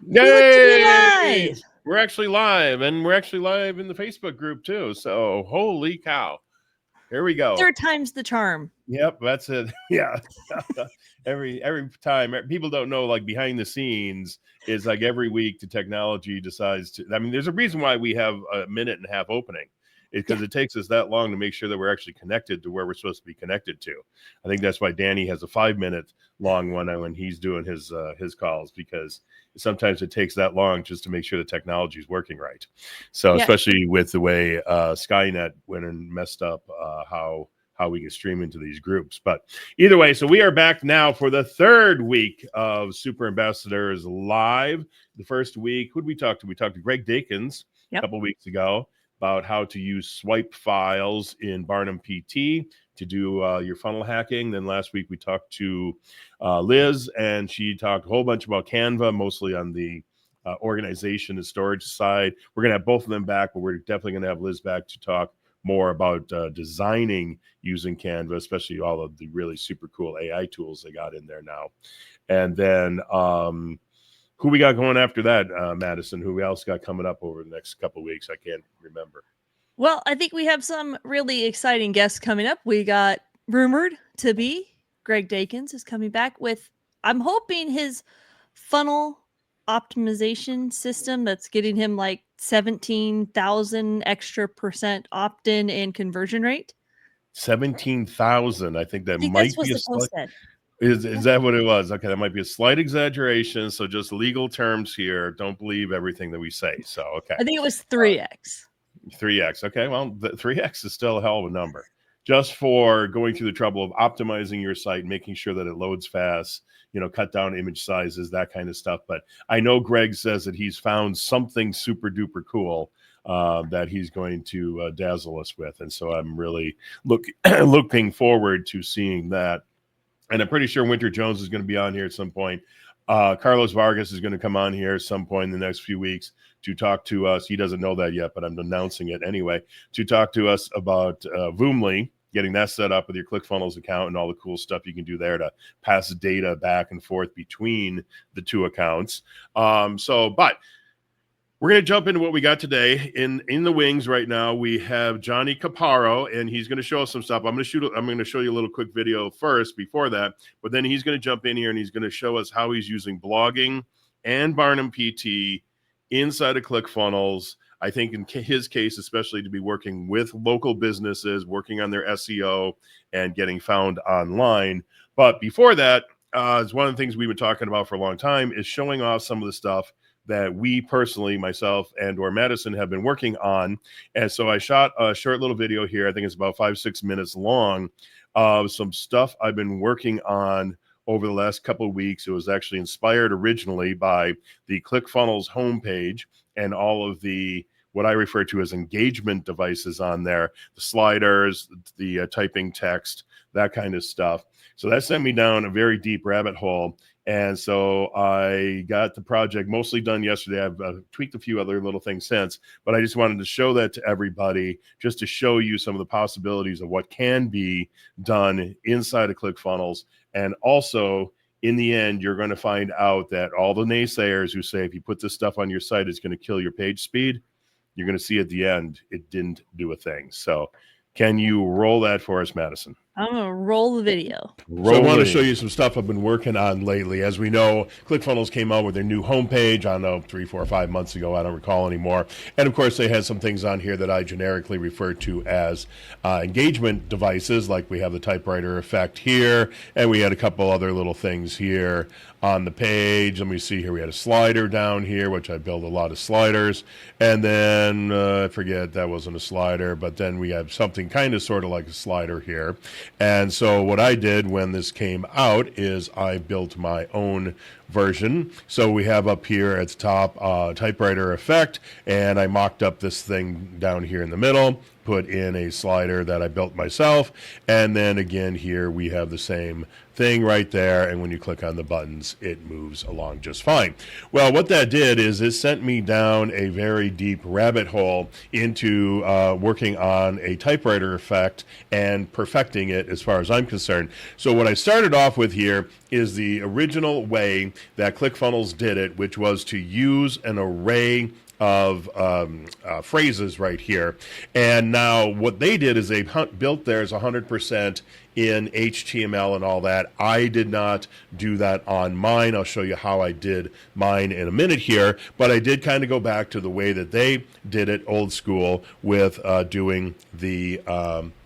We look to be Yay! live. We're actually live, and we're actually live in the Facebook group too. So holy cow. Here we go. Third time's the charm. Yep, that's it. Yeah. every time people don't know, like behind the scenes is like every week the technology decides to, I mean, there's a reason why we have a minute and a half opening. It's because it takes us that long to make sure that we're actually connected to where we're supposed to be connected to. I think that's why Danny has a 5 minute long one when he's doing his calls, because sometimes it takes that long just to make sure the technology is working right. So especially with the way Skynet went and messed up how we can stream into these groups. But either way, so we are back now for the third week of Super Ambassadors Live. The first week, who did we talk to? We talked to Greg Dakins a couple weeks ago about how to use swipe files in Barnum PT to do your funnel hacking. Then last week we talked to Liz, and she talked a whole bunch about Canva, mostly on the organization and storage side. We're going to have both of them back, but we're definitely going to have Liz back to talk more about designing using Canva, especially all of the really super cool AI tools they got in there now. And then who we got going after that, Madison? Who else got coming up over the next couple of weeks? I can't remember. Well, I think we have some really exciting guests coming up. We got rumored to be Greg Dakins is coming back with, I'm hoping, his funnel optimization system that's getting him like 17,000 extra % opt-in and conversion rate. 17,000. I think that might be a slight. Said. Is that what it was? Okay, that might be a slight exaggeration. So just legal terms here. Don't believe everything that we say. So okay, I think it was 3x. 3x. Okay, well, the 3x is still a hell of a number. Just for going through the trouble of optimizing your site, making sure that it loads fast, cut down image sizes, that kind of stuff. But I know Greg says that he's found something super duper cool that he's going to dazzle us with. And so I'm really looking forward to seeing that. And I'm pretty sure Winter Jones is going to be on here at some point. Carlos Vargas is going to come on here at some point in the next few weeks to talk to us. He doesn't know that yet, but I'm announcing it anyway, to talk to us about Voomly, getting that set up with your ClickFunnels account and all the cool stuff you can do there to pass data back and forth between the two accounts. But we're going to jump into what we got today. In the wings right now, we have Johnny Craparo, and he's going to show us some stuff. I'm going to show you a little quick video first before that, but then he's going to jump in here and he's going to show us how he's using blogging and Barnum PT inside of ClickFunnels. I think in his case, especially to be working with local businesses, working on their SEO and getting found online. But before that, it's one of the things we've been talking about for a long time is showing off some of the stuff that we personally, myself and or Madison, have been working on. And so I shot a short little video here. I think it's about 5-6 minutes long of some stuff I've been working on over the last couple of weeks. It was actually inspired originally by the ClickFunnels homepage and all of the what I refer to as engagement devices on there, the sliders, the typing text, that kind of stuff. So that sent me down a very deep rabbit hole. And so I got the project mostly done yesterday. I've tweaked a few other little things since, but I just wanted to show that to everybody, just to show you some of the possibilities of what can be done inside of ClickFunnels. And also, in the end, you're going to find out that all the naysayers who say if you put this stuff on your site, it's going to kill your page speed, you're going to see at the end, it didn't do a thing. So can you roll that for us, Madison? I'm going to roll the video. So I want to show you some stuff I've been working on lately. As we know, ClickFunnels came out with their new homepage, I don't know, 3, 4, 5 months ago. I don't recall anymore. And of course, they had some things on here that I generically refer to as engagement devices, like we have the typewriter effect here, and we had a couple other little things here on the page. Let me see here. We had a slider down here, which I build a lot of sliders. And then I forget, that wasn't a slider, but then we have something kind of sort of like a slider here. And so what I did when this came out is I built my own version. So we have up here at the top typewriter effect, and I mocked up this thing down here in the middle, put in a slider that I built myself. And then again, here we have the same thing right there, and when you click on the buttons, it moves along just fine. Well, what that did is it sent me down a very deep rabbit hole into working on a typewriter effect and perfecting it as far as I'm concerned. So what I started off with here is the original way that ClickFunnels did it, which was to use an array of phrases right here. And now what they did is they built theirs 100% in HTML and all that. I did not do that on mine. I'll show you how I did mine in a minute here, but I did kind of go back to the way that they did it old school with doing the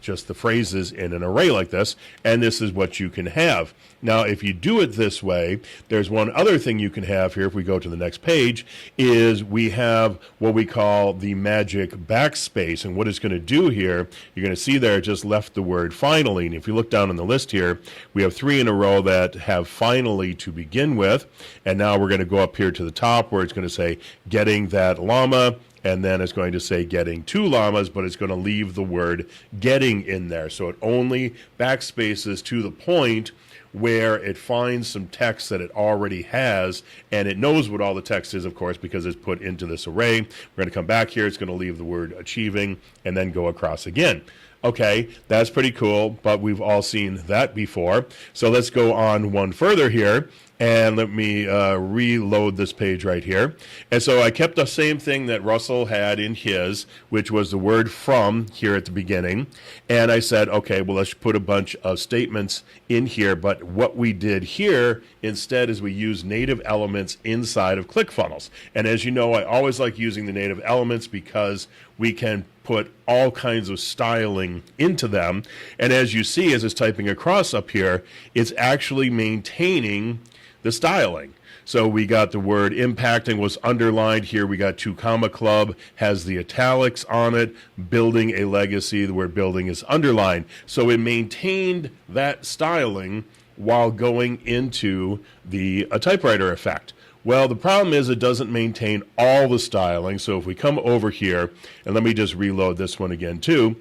just the phrases in an array like this, and this is what you can have. Now, if you do it this way, there's one other thing you can have here, if we go to the next page, is we have what we call the magic backspace, and what it's going to do here, you're going to see there it just left the word finally, and if you look down on the list here, we have 3 in a row that have finally to begin with, and now we're going to go up here to the top where it's going to say getting that llama, and then it's going to say getting 2 llamas, but it's going to leave the word getting in there. So it only backspaces to the point where it finds some text that it already has, and it knows what all the text is, of course, because it's put into this array. We're going to come back here. It's going to leave the word achieving and then go across again. Okay, that's pretty cool, but we've all seen that before. So let's go on one further here. And let me reload this page right here. And so I kept the same thing that Russell had in his, which was the word from here at the beginning. And I said, okay, well, let's put a bunch of statements in here. But what we did here instead is we used native elements inside of ClickFunnels. And as you know, I always like using the native elements because we can put all kinds of styling into them. And as you see, as it's typing across up here, it's actually maintaining the styling. So we got the word impacting was underlined here. We got 2 comma club has the italics on it. Building a legacy, the word building is underlined. So it maintained that styling while going into the typewriter effect. Well, the problem is it doesn't maintain all the styling. So if we come over here, and let me just reload this one again too,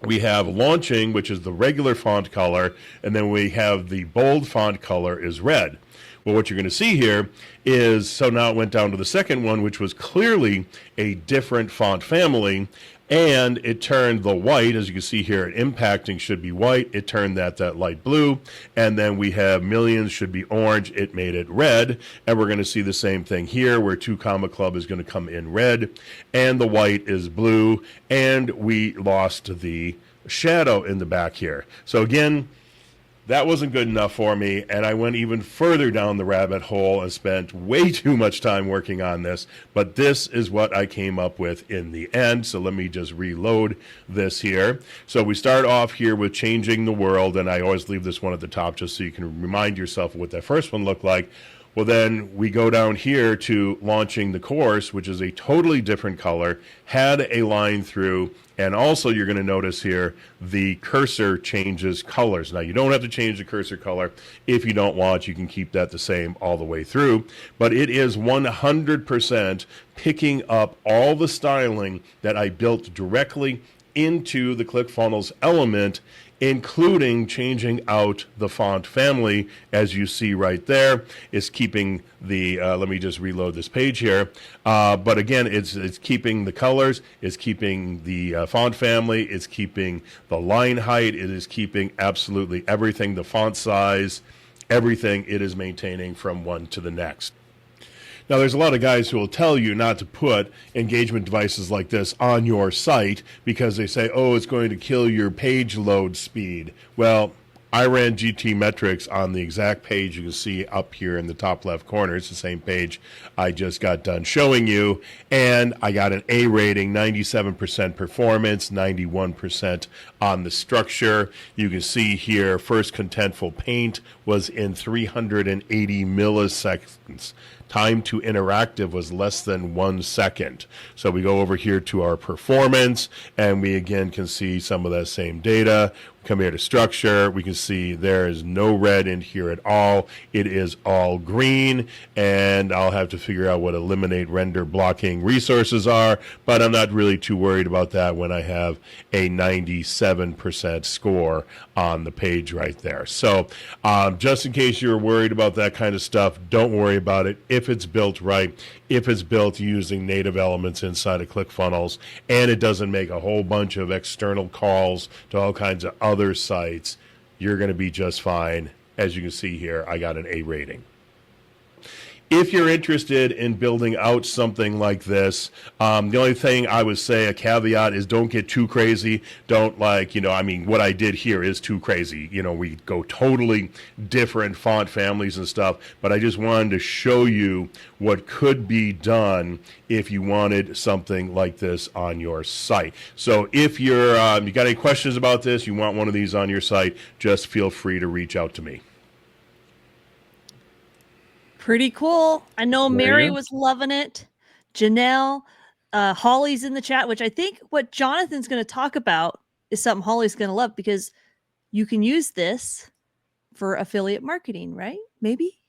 we have launching, which is the regular font color, and then we have the bold font color is red. Well, what you're going to see here is, so now it went down to the second one, which was clearly a different font family, and it turned the white, as you can see here, impacting should be white. It turned that light blue, and then we have millions should be orange. It made it red, and we're going to see the same thing here, where 2 comma club is going to come in red, and the white is blue, and we lost the shadow in the back here. So again, that wasn't good enough for me, and I went even further down the rabbit hole and spent way too much time working on this, but this is what I came up with in the end. So let me just reload this here. So we start off here with changing the world, and I always leave this one at the top just so you can remind yourself of what that first one looked like. Well, then we go down here to launching the course, which is a totally different color, had a line through, and also you're going to notice here the cursor changes colors. Now, you don't have to change the cursor color if you don't want. You can keep that the same all the way through, but it is 100% picking up all the styling that I built directly into the ClickFunnels element, including changing out the font family, as you see right there. Is keeping the, let me just reload this page here. But again, it's keeping the colors, it's keeping the font family, it's keeping the line height, it is keeping absolutely everything, the font size, everything it is maintaining from one to the next. Now, there's a lot of guys who will tell you not to put engagement devices like this on your site because they say, oh, it's going to kill your page load speed. Well, I ran GT metrics on the exact page you can see up here in the top left corner. It's the same page I just got done showing you. And I got an A rating, 97% performance, 91% on the structure. You can see here, first contentful paint was in 380 milliseconds. Time to interactive was less than 1 second. So we go over here to our performance, and we again can see some of that same data. Come here to structure. We can see there is no red in here at all. It is all green, and I'll have to figure out what eliminate render blocking resources are, but I'm not really too worried about that when I have a 97% score on the page right there. So just in case you're worried about that kind of stuff, don't worry about it. If it's built right, if it's built using native elements inside of ClickFunnels, and it doesn't make a whole bunch of external calls to all kinds of other sites, you're going to be just fine. As you can see here, I got an A rating. If you're interested in building out something like this, the only thing I would say, a caveat, is don't get too crazy. Don't what I did here is too crazy. We go totally different font families and stuff, but I just wanted to show you what could be done if you wanted something like this on your site. So if you got any questions about this, you want one of these on your site, just feel free to reach out to me. Pretty cool. I know Mary was loving it. Janelle, Holly's in the chat, which I think what Jonathan's going to talk about is something Holly's going to love, because you can use this for affiliate marketing, right? Maybe?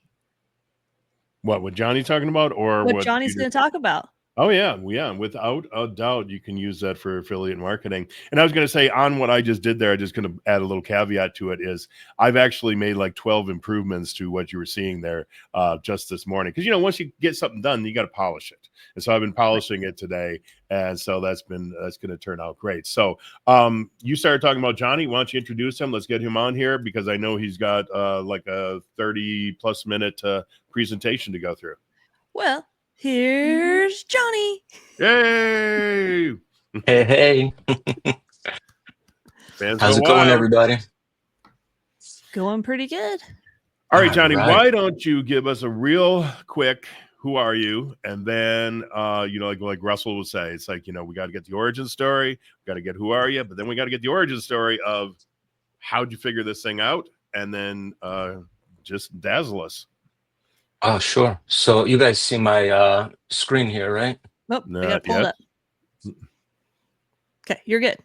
What Johnny's talking about, or what Johnny's going to talk about? Oh, yeah. Without a doubt, you can use that for affiliate marketing. And I was going to say, on what I just did there, I'm just going to add a little caveat to it, is I've actually made like 12 improvements to what you were seeing there just this morning. Because, once you get something done, you got to polish it. And so I've been polishing it today. And so that's going to turn out great. So you started talking about Johnny. Why don't you introduce him? Let's get him on here, because I know he's got like a 30+ minute presentation to go through. Well, here's Johnny. Yay! Hey. How's it going, everybody? Going pretty good. All right, Johnny, why don't you give us a real quick, who are you? And then, like Russell would say, it's like, we got to get the origin story. We got to get who are you? But then we got to get the origin story of how'd you figure this thing out? And then just dazzle us. Oh, sure. So you guys see my screen here, right? Nope, I got to pull it up. Okay, you're good.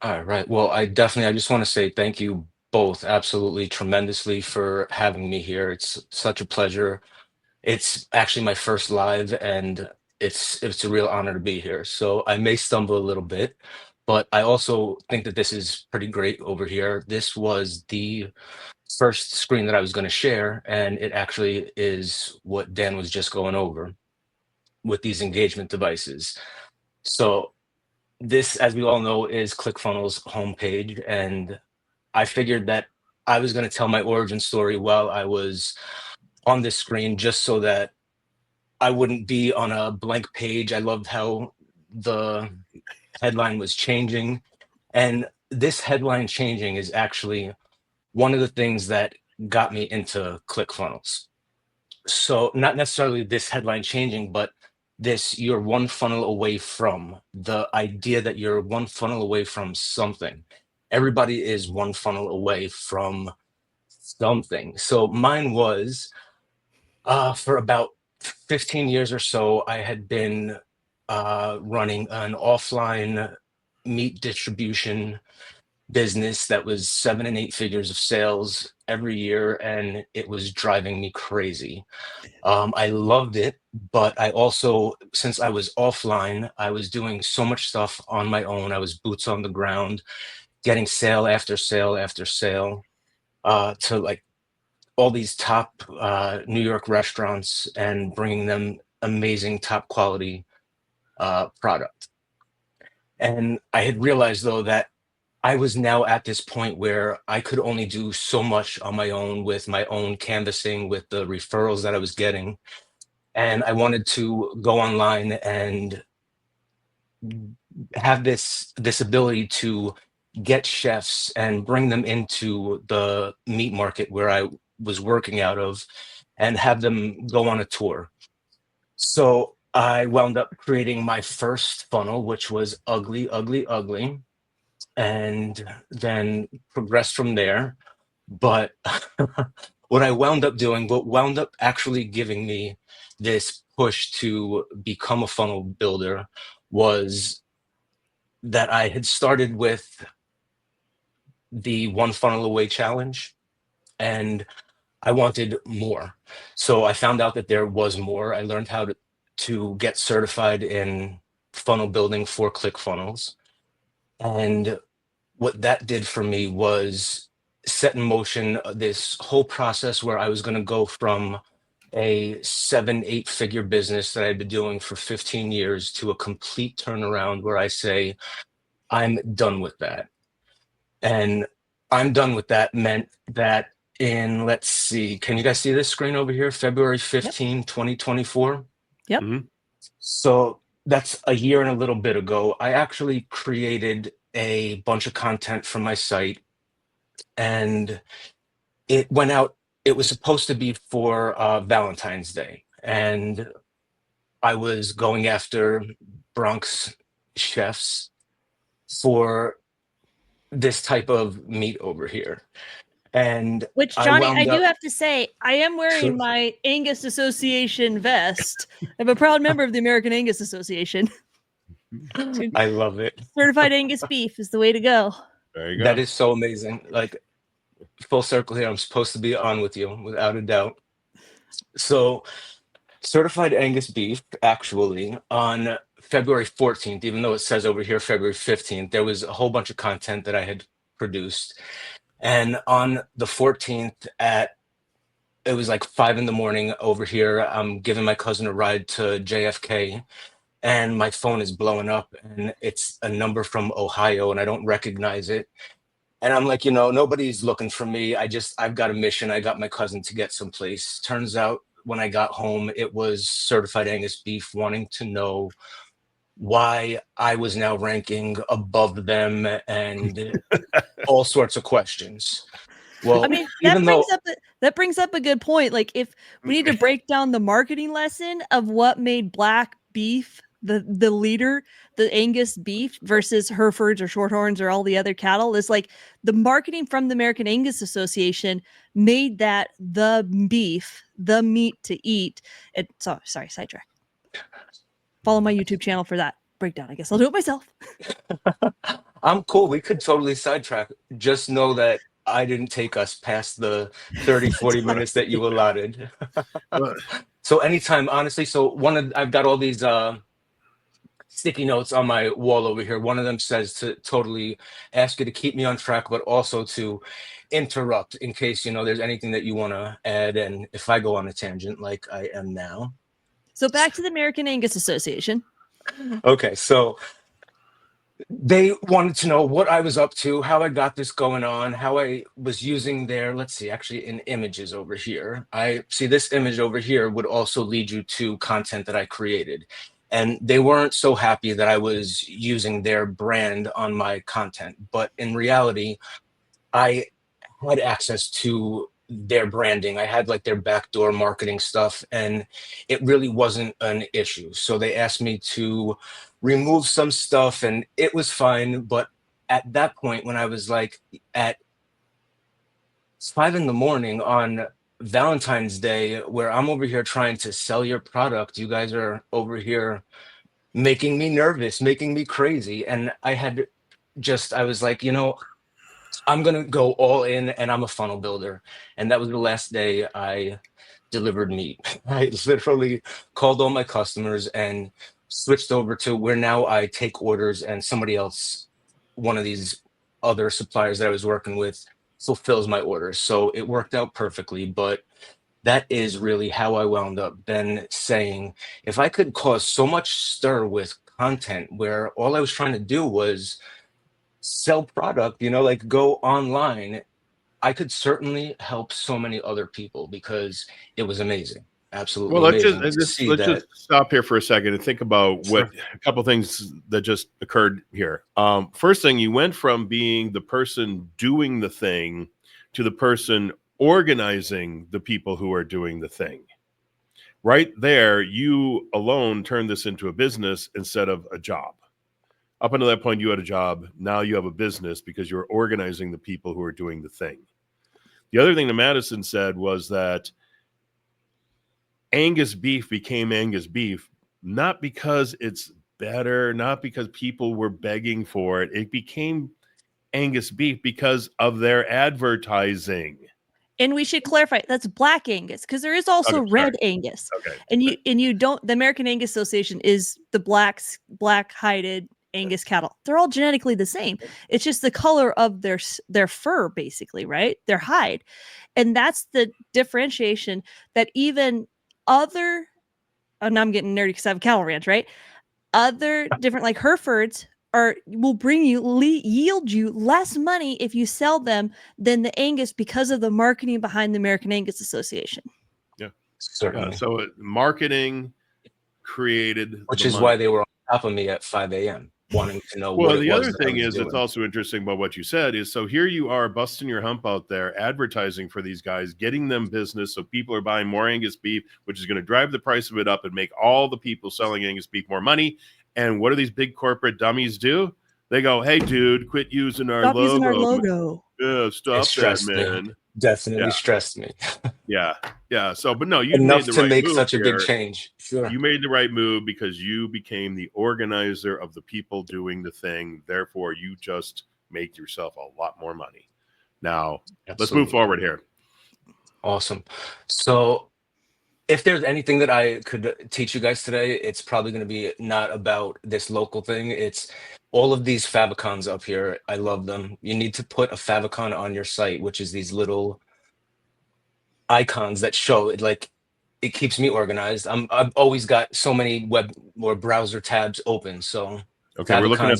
All right. Well, I just want to say thank you both absolutely tremendously for having me here. It's such a pleasure. It's actually my first live, and it's a real honor to be here. So I may stumble a little bit, but I also think that this is pretty great over here. This was the first screen that I was going to share, and it actually is what Dan was just going over with these engagement devices. So this, as we all know, is ClickFunnels homepage, and I figured that I was going to tell my origin story while I was on this screen, just so that I wouldn't be on a blank page. I loved how the headline was changing, and this headline changing is actually one of the things that got me into ClickFunnels. So not necessarily this headline changing, but this, you're one funnel away from, the idea that you're one funnel away from something. Everybody is one funnel away from something. So mine was, for about 15 years or so, I had been running an offline meat distribution business that was 7 and 8 figures of sales every year, and it was driving me crazy. I loved it, but I also, since I was offline, I was doing so much stuff on my own. I was boots on the ground, getting sale after sale after sale, to like all these top New York restaurants, and bringing them amazing top quality product. And I had realized, though, that I was now at this point where I could only do so much on my own, with my own canvassing, with the referrals that I was getting. And I wanted to go online and have this ability to get chefs and bring them into the meat market where I was working out of, and have them go on a tour. So I wound up creating my first funnel, which was ugly, ugly, ugly, and then progressed from there. But what wound up actually giving me this push to become a funnel builder was that I had started with the One Funnel Away challenge, and I wanted more. So I found out that there was more. I learned how to get certified in funnel building for ClickFunnels. And what that did for me was set in motion this whole process where I was going to go from a 7, 8 figure business that I'd been doing for 15 years to a complete turnaround where I say, I'm done with that. And I'm done with that meant that in, let's see, can you guys see this screen over here? February 15, 2024. Yep. Mhm. So that's a year and a little bit ago. I actually created a bunch of content for my site, and it went out. It was supposed to be for Valentine's Day, and I was going after Bronx chefs for this type of meat over here. And Which, I Johnny, I wound do up, have to say, I am wearing sure, my Angus Association vest. I'm a proud member of the American Angus Association. I love it. Certified Angus beef is the way to go. There you That go. is so amazing. Like, full circle here. I'm supposed to be on with you without a doubt. So, certified Angus beef, actually, on February 14th, even though it says over here February 15th, there was a whole bunch of content that I had produced. And on the 14th it was like 5 in the morning over here. I'm giving my cousin a ride to JFK, and my phone is blowing up, and it's a number from Ohio, and I don't recognize it. And I'm like, nobody's looking for me. I've got a mission. I got my cousin to get someplace. Turns out when I got home, it was certified Angus beef wanting to know why I was now ranking above them and all sorts of questions. Well, I mean, even though, that brings up a good point. Like, if we need to break down the marketing lesson of what made black beef the leader, the Angus beef versus Herefords or Shorthorns or all the other cattle, is like the marketing from the American Angus Association made that the beef, the meat to eat. Sorry, sidetrack. Follow my YouTube channel for that breakdown. I guess I'll do it myself. I'm cool. We could totally sidetrack. Just know that I didn't take us past the 30, 40 minutes that you allotted. Well, So anytime, honestly, I've got all these sticky notes on my wall over here. One of them says to totally ask you to keep me on track, but also to interrupt in case, there's anything that you want to add. And if I go on a tangent like I am now. So back to the American Angus Association. Okay, so they wanted to know what I was up to, how I got this going on, how I was using let's see, actually in images over here. I see this image over here would also lead you to content that I created. And they weren't so happy that I was using their brand on my content. But in reality, I had access to their branding. I had like their backdoor marketing stuff, and it really wasn't an issue. So they asked me to remove some stuff, and it was fine. But at that point, when I was like at 5 in the morning on Valentine's Day, where I'm over here trying to sell your product, you guys are over here making me nervous, making me crazy. And I was like, I'm going to go all in, and I'm a funnel builder. And that was the last day I delivered meat. I literally called all my customers and switched over to where now I take orders, and somebody else, one of these other suppliers that I was working with, fulfills my orders. So it worked out perfectly. But that is really how I wound up then saying, if I could cause so much stir with content where all I was trying to do was sell product, like go online, I could certainly help so many other people because it was amazing. well, Absolutely amazing to see let's just that. stop here for a second and think about Sure. a couple things that just occurred here. First thing, you went from being the person doing the thing to the person organizing the people who are doing the thing. Right there, you alone turned this into a business instead of a job. Up until that point, you had a job. Now you have a business because you're organizing the people who are doing the thing. The other thing that Madison said was that Angus beef became Angus beef, not because it's better, not because people were begging for it. It became Angus beef because of their advertising. And we should clarify that's Black Angus, because there is also Red Angus. Okay. And you don't, the American Angus Association is the black hided Angus cattle. They're all genetically the same. It's just the color of their fur, basically, right? Their hide. And that's the differentiation that even other, and I'm getting nerdy because I have a cattle ranch, right? Other different like Herefords will bring you yield you less money if you sell them than the Angus because of the marketing behind the American Angus Association. Yeah, certainly. So marketing created, which is why they were on top of me at 5 a.m. wanting to know. Well, the other thing is, it's also interesting about what you said is, so here you are busting your hump out there, advertising for these guys, getting them business, so people are buying more Angus beef, which is going to drive the price of it up and make all the people selling Angus beef more money. And what do these big corporate dummies do? They go, "Hey, dude, quit using our logo. Using our logo. Yeah, stop that, man." Definitely stressed me. Yeah. So, but no, you enough made the to right make move such here. a big change. Sure. You made the right move because you became the organizer of the people doing the thing. Therefore, you just make yourself a lot more money. Now, let's move forward here. Awesome. So, if there's anything that I could teach you guys today, it's probably going to be not about this local thing. It's all of these favicons up here. I love them. You need to put a favicon on your site, which is these little icons that show it. Like, it keeps me organized. I've always got so many web or browser tabs open. So okay, we're looking at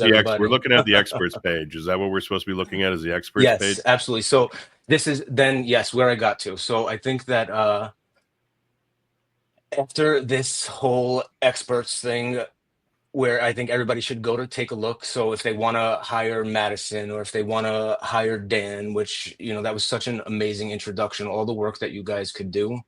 the experts page. Is that what we're supposed to be looking at? Is the experts page? Yes, absolutely. So this is then where I got to. So I think that after this whole experts thing, where I think everybody should go to take a look. So if they want to hire Madison, or if they want to hire Dan, which, that was such an amazing introduction, all the work that you guys could do,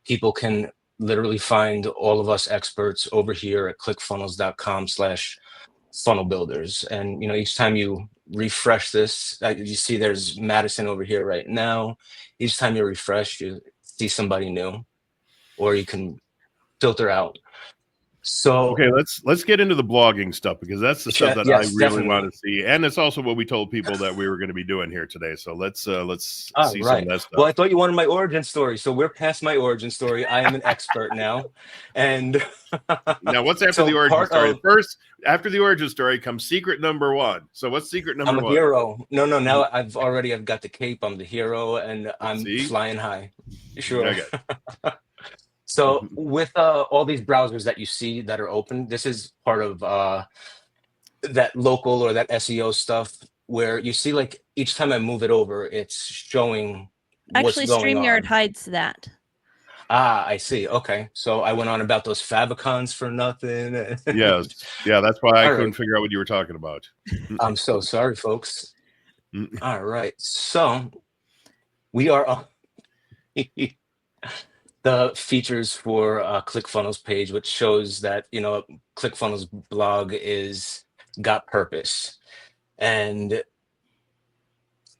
people can literally find all of us experts over here at clickfunnels.com/funnel builders. And, each time you refresh this, you see there's Madison over here right now. Each time you refresh, you see somebody new, or you can filter out. So okay, let's get into the blogging stuff, because that's the stuff that I really want to see, and it's also what we told people that we were going to be doing here today. So let's see some of that stuff. Well, I thought you wanted my origin story, so we're past my origin story. I am an expert now, and now what's after the origin story? First, after the origin story comes secret number one. So what's secret number one? I'm a hero. No. Now I've got the cape. I'm the hero, and I'm flying high. Sure. Okay. So with all these browsers that you see that are open, this is part of that local or that SEO stuff, where you see, like, each time I move it over, it's showing what's going on. Actually, StreamYard hides that. Ah, I see. Okay. So I went on about those favicons for nothing. Yes. Yeah, that's why I couldn't figure out what you were talking about. I'm so sorry, folks. All right. So we are on the features for ClickFunnels page, which shows that, ClickFunnels blog is got purpose. And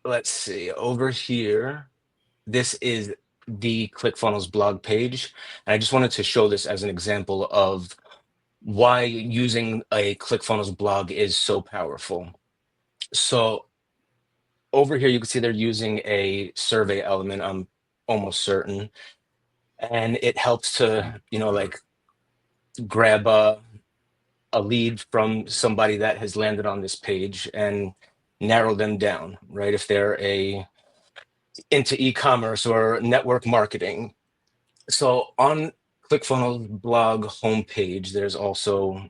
let's see, over here, this is the ClickFunnels blog page. And I just wanted to show this as an example of why using a ClickFunnels blog is so powerful. So over here, you can see they're using a survey element, I'm almost certain. And it helps to, like, grab a lead from somebody that has landed on this page and narrow them down, right? If they're into e-commerce or network marketing. So on ClickFunnels blog homepage, there's also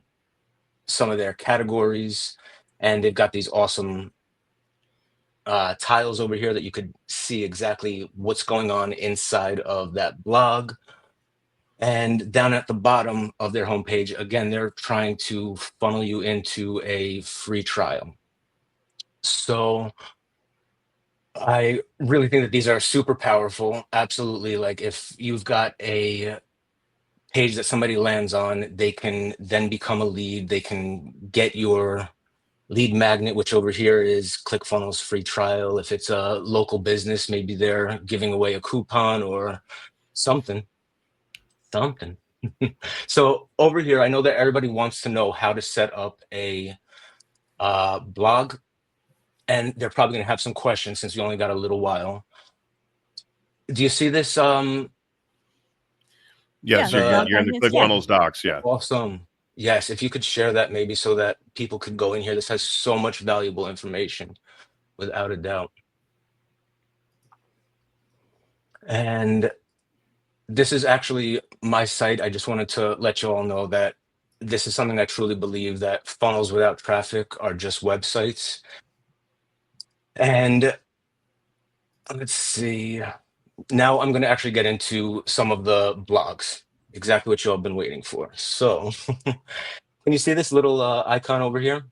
some of their categories, and they've got these awesome tiles over here that you could see exactly what's going on inside of that blog. And down at the bottom of their homepage, again, they're trying to funnel you into a free trial. So I really think that these are super powerful. Absolutely. Like, if you've got a page that somebody lands on, they can then become a lead. They can get your lead magnet, which over here is ClickFunnels free trial. If it's a local business, maybe they're giving away a coupon or something. So over here, I know that everybody wants to know how to set up a blog. and they're probably going to have some questions since we only got a little while. Do you see this? Yes, the you're in the documents, yeah. ClickFunnels docs. Yeah. Awesome. Yes, if you could share that maybe so that people could go in here. This has so much valuable information, without a doubt. And this is actually my site. I just wanted to let you all know that this is something I truly believe, that funnels without traffic are just websites. And let's see. Now I'm going to actually get into some of the blogs, exactly what you all been waiting for. So can you see this little icon over here?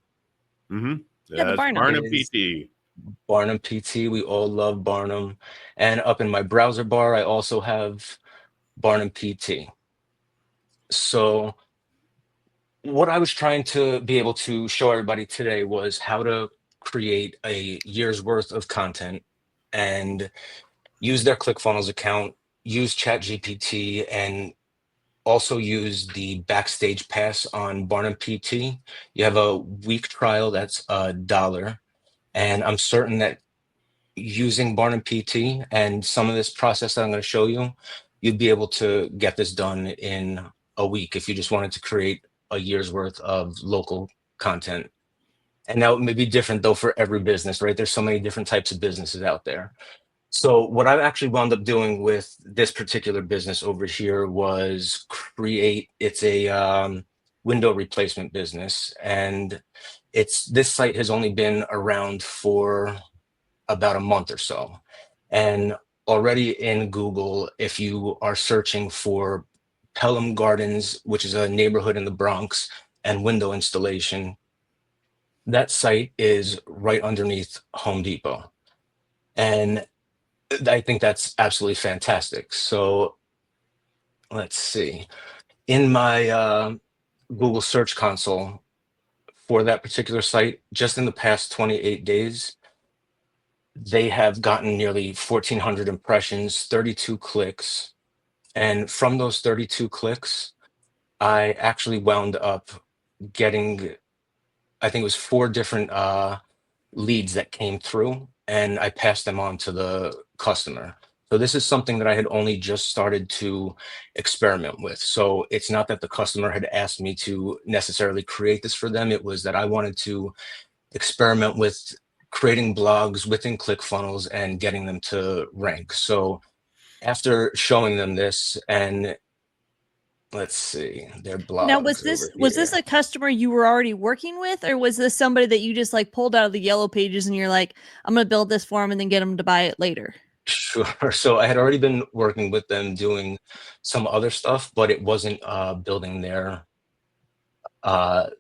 Mm-hmm. Yeah, the That's Barnum. Barnum It is PT. Barnum PT. We all love Barnum. And up in my browser bar, I also have Barnum PT. So what I was trying to be able to show everybody today was how to create a year's worth of content and use their ClickFunnels account, use ChatGPT, and also use the Backstage Pass on Barnum PT. You have a week trial that's $1. And I'm certain that using Barnum PT and some of this process that I'm going to show you, you'd be able to get this done in a week if you just wanted to create a year's worth of local content. And that may be different though for every business, right? There's so many different types of businesses out there. So what I actually wound up doing with this particular business over here was it's a window replacement business. And this site has only been around for about a month or so. And already in Google, if you are searching for Pelham Gardens, which is a neighborhood in the Bronx, and window installation, that site is right underneath Home Depot. And I think that's absolutely fantastic. So let's see. In my Google Search Console for that particular site, just in the past 28 days, they have gotten nearly 1,400 impressions, 32 clicks. And from those 32 clicks, I actually wound up getting, I think it was 4 different leads that came through, and I passed them on to the customer. So this is something that I had only just started to experiment with. So it's not that the customer had asked me to necessarily create this for them. It was that I wanted to experiment with creating blogs within ClickFunnels and getting them to rank. So after showing them this, and let's see, their Now, blogs over was this here. a customer you were already working with, or was this somebody that you just like pulled out of the yellow pages and you're like, I'm going to build this for them and then get them to buy it later? Sure. So I had already been working with them doing some other stuff, but it wasn't building their uh,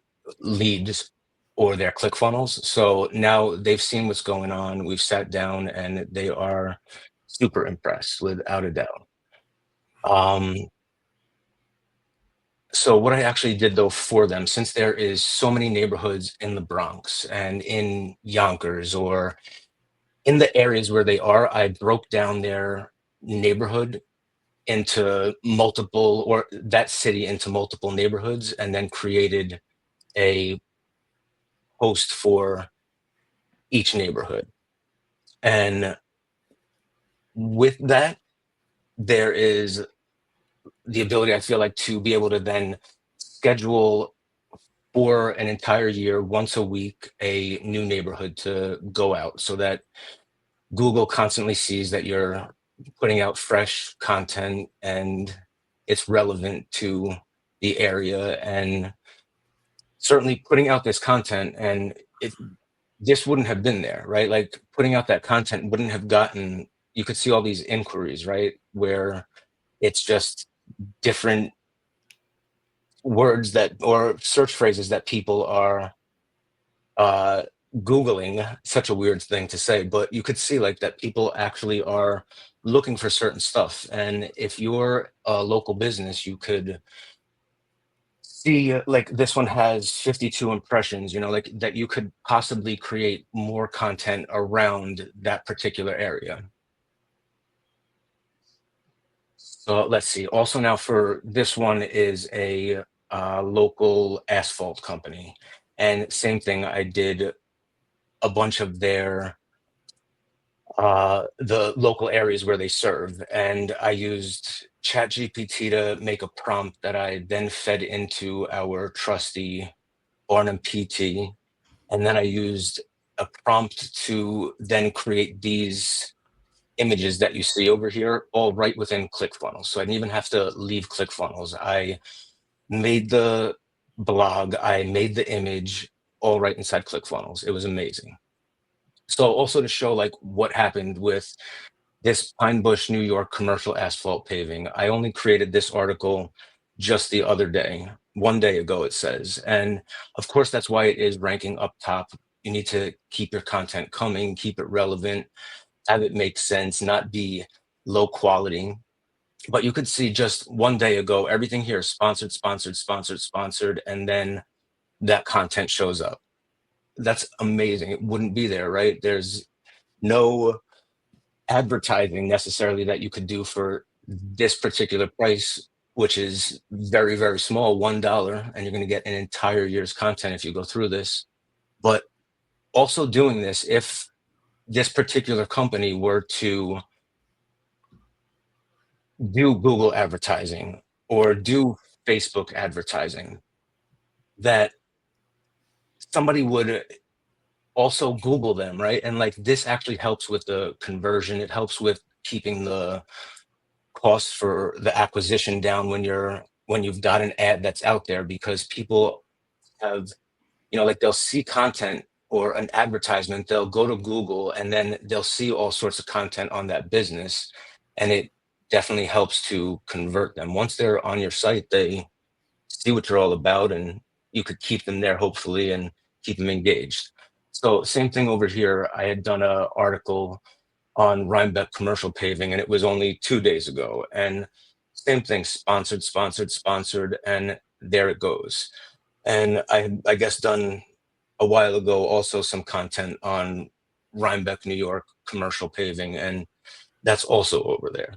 leads or their ClickFunnels. So now they've seen what's going on. We've sat down and they are super impressed, without a doubt. So what I actually did though for them, since there is so many neighborhoods in the Bronx and in Yonkers or in the areas where they are, I broke down their neighborhood into multiple, or that city into multiple neighborhoods, and then created a post for each neighborhood. And with that, there is the ability, I feel like, to be able to then schedule for an entire year, once a week, a new neighborhood to go out, so that Google constantly sees that you're putting out fresh content and it's relevant to the area. And certainly putting out this content, and this wouldn't have been there, right? Like putting out that content wouldn't have gotten, you could see all these inquiries, right? Where it's just different words that, or search phrases that people are Googling. Such a weird thing to say, but you could see like that people actually are looking for certain stuff. And if you're a local business, you could see like this one has 52 impressions, like that you could possibly create more content around that particular area. So let's see. Also now for this one is a local asphalt company. And same thing, I did a bunch of their the local areas where they serve, and I used ChatGPT to make a prompt that I then fed into our trusty Barnum PT, and then I used a prompt to then create these images that you see over here, all right within ClickFunnels. So I didn't even have to leave ClickFunnels. I made the blog, I made the image all right inside ClickFunnels. It was amazing. So also to show like what happened with this Pine Bush, New York commercial asphalt paving, I only created this article just the other day, 1 day ago, it says. And of course, that's why it is ranking up top. You need to keep your content coming, keep it relevant, have it make sense, not be low quality. But you could see just 1 day ago, everything here is sponsored, sponsored, sponsored, sponsored, and then that content shows up. That's amazing. It wouldn't be there, right? There's no advertising necessarily that you could do for this particular price, which is very, very small, $1, and you're going to get an entire year's content if you go through this. But also doing this, if this particular company were to do Google advertising or do Facebook advertising, that somebody would also Google them, right? And like this actually helps with the conversion. It helps with keeping the costs for the acquisition down when you've got an ad that's out there, because people have, like they'll see content or an advertisement, they'll go to Google and then they'll see all sorts of content on that business, and it definitely helps to convert them. Once they're on your site, they see what you're all about, and you could keep them there hopefully and keep them engaged. So same thing over here. I had done an article on Rhinebeck commercial paving, and it was only 2 days ago. And same thing, sponsored, sponsored, sponsored, and there it goes. And I guess done a while ago also some content on Rhinebeck, New York commercial paving, and that's also over there.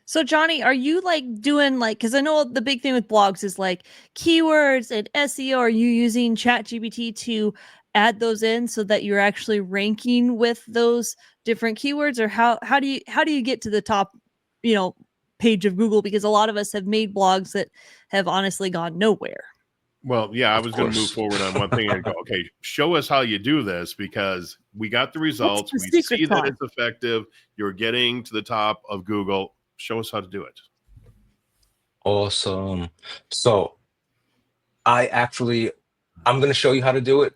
So Johnny, are you like doing like, because I know the big thing with blogs is like keywords and SEO. Are you using ChatGPT to add those in so that you're actually ranking with those different keywords, or how do you get to the top, page of Google? Because a lot of us have made blogs that have honestly gone nowhere. Well, yeah, I Of was going to move course. forward on one thing and go, okay, show us how you do this, because we got the results. the We secret see that sauce? it's effective. You're getting to the top of Google. Show us how to do it. Awesome. So I'm going to show you how to do it,